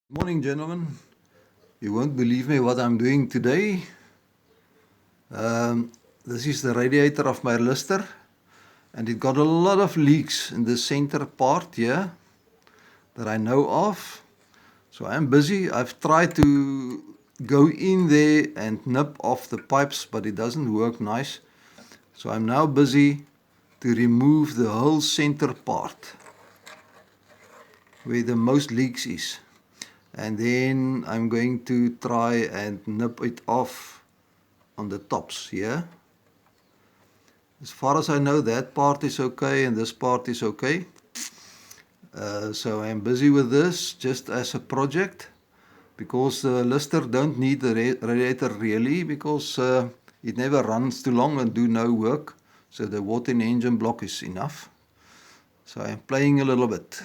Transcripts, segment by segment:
Morning, gentlemen. You won't believe me what I'm doing today. This is the radiator of my lister, and it got a lot of leaks in the center part here that I know of. So I'm busy. I've tried to go in there and nip off the pipes, but it doesn't work nice. So I'm now busy to remove the whole center part where the most leaks is. And then I'm going to try and nip it off on the tops here. As far as I know, that part is okay and this part is okay. So I'm busy with this just as a project, because the lister don't need the radiator really, because it never runs too long and do no work. So the water in the engine block is enough. So I'm playing a little bit.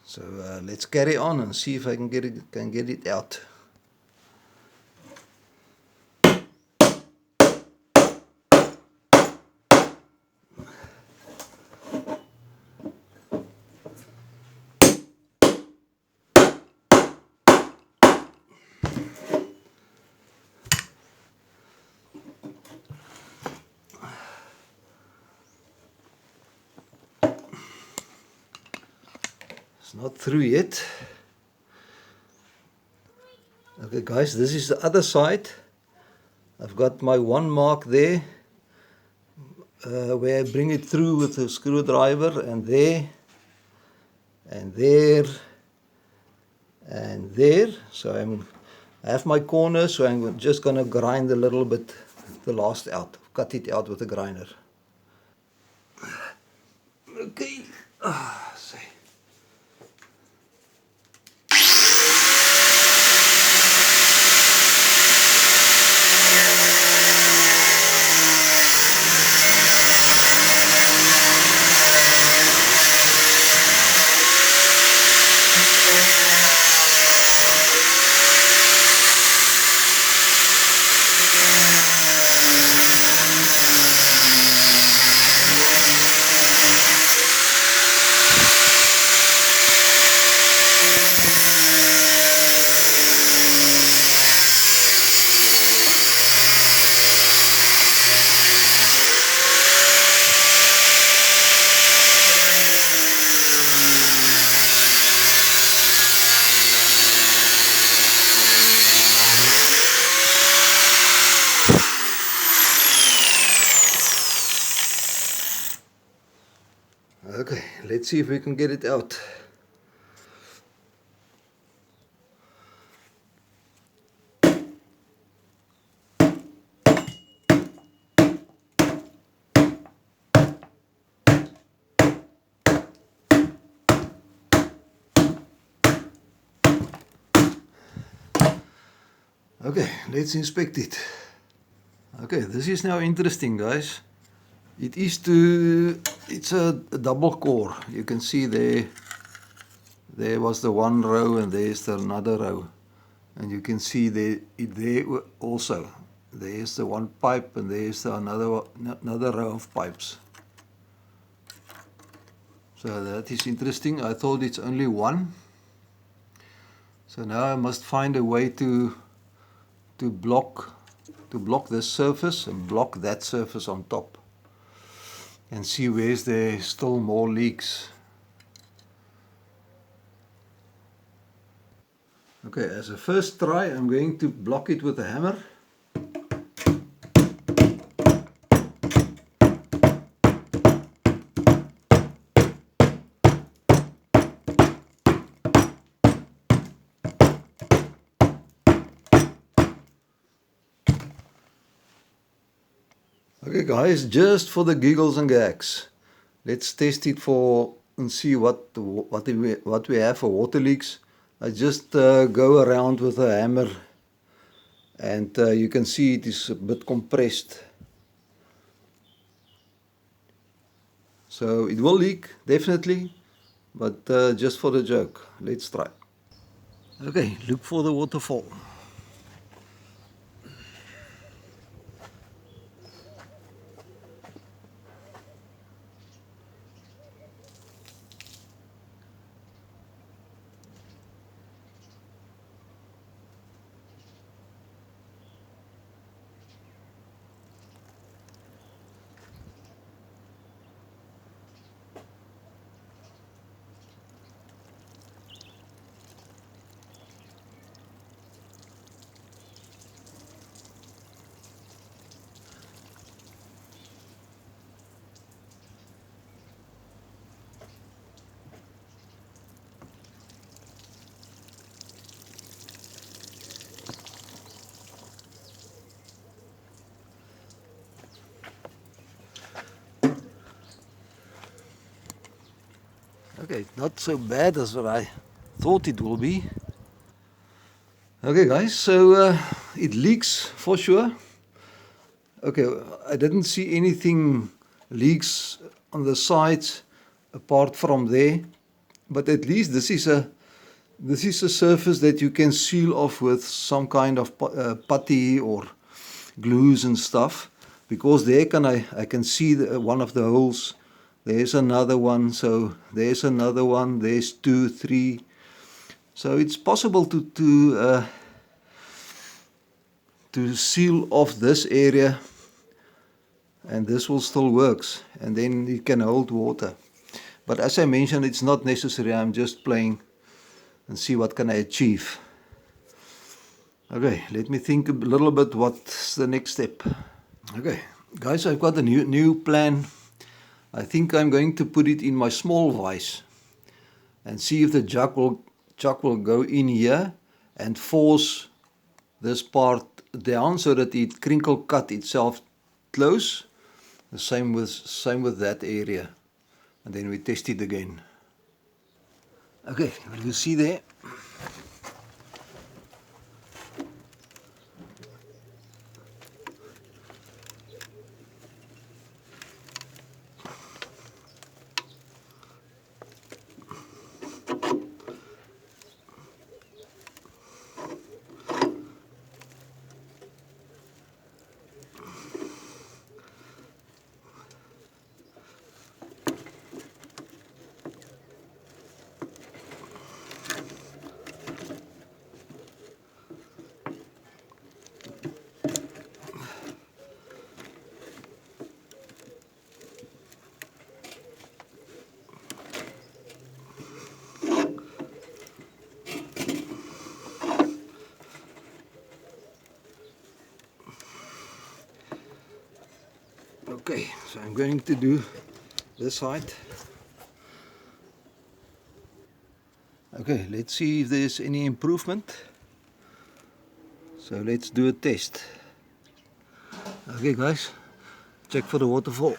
So let's carry on and see if I can get it out. It's not through yet. Okay guys, this is the other side. I've got my one mark there, where I bring it through with a screwdriver, and there, and there, and there. So I have my corner, so I'm just going to grind a little bit the last out, cut it out with a grinder. Okay, see. Okay, let's see if we can get it out. Okay, let's inspect it. Okay, this is now interesting, guys. It's a double core. You can see there was the one row and there's the another row. And you can see there also. There's the one pipe and there's the another row of pipes. So that is interesting. I thought it's only one. So now I must find a way to block to block this surface and block that surface on top, and see where's there still more leaks. Okay, as a first try, I'm going to block it with a hammer. Okay guys, just for the giggles and gags, let's test it for and see what we have for water leaks. I just go around with a hammer, and you can see it is a bit compressed. So it will leak, definitely, but just for the joke, let's try. Okay, look for the waterfall. Okay, not so bad as what I thought it will be. Okay guys, so it leaks for sure. Okay, I didn't see anything leaks on the sides apart from there, but at least this is a surface that you can seal off with some kind of putty or glues and stuff, because there I can see one of the holes. There's another one, so there's another one, there's 2, 3. So it's possible to seal off this area, and this will still works, and then it can hold water. But as I mentioned, it's not necessary. I'm just playing and see what can I achieve. Okay, let me think a little bit what's the next step. Okay, guys, I've got a new plan. I think I'm going to put it in my small vise and see if the jug will go in here and force this part down so that it crinkle cut itself close. The same with that area, and then we test it again. Okay, will you see there? Okay, so I'm going to do this side. Okay, let's see if there's any improvement. So let's do a test. Okay guys, check for the waterfall.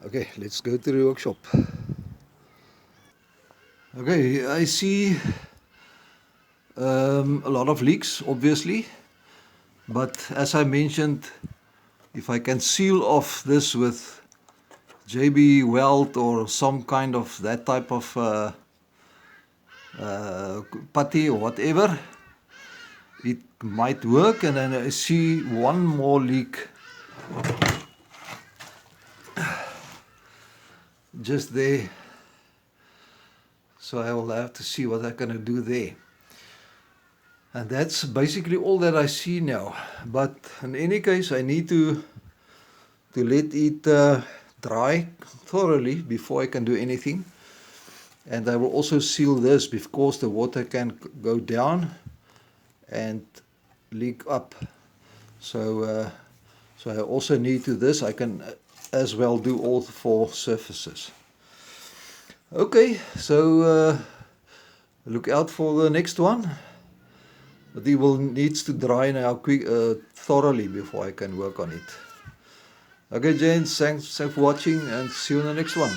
Okay, let's go to the workshop. Okay, I see a lot of leaks, obviously, but as I mentioned, if I can seal off this with JB Weld or some kind of that type of putty or whatever, it might work. And then I see one more leak just there, so I will have to see what I'm going to do there. And that's basically all that I see now. But in any case, I need to let it dry thoroughly before I can do anything. And I will also seal this because the water can go down and leak up. So I also need to this. I can as well do all 4 surfaces. Okay, so look out for the next one. But it will needs to dry now thoroughly before I can work on it. Okay, gents, thanks for watching and see you in the next one.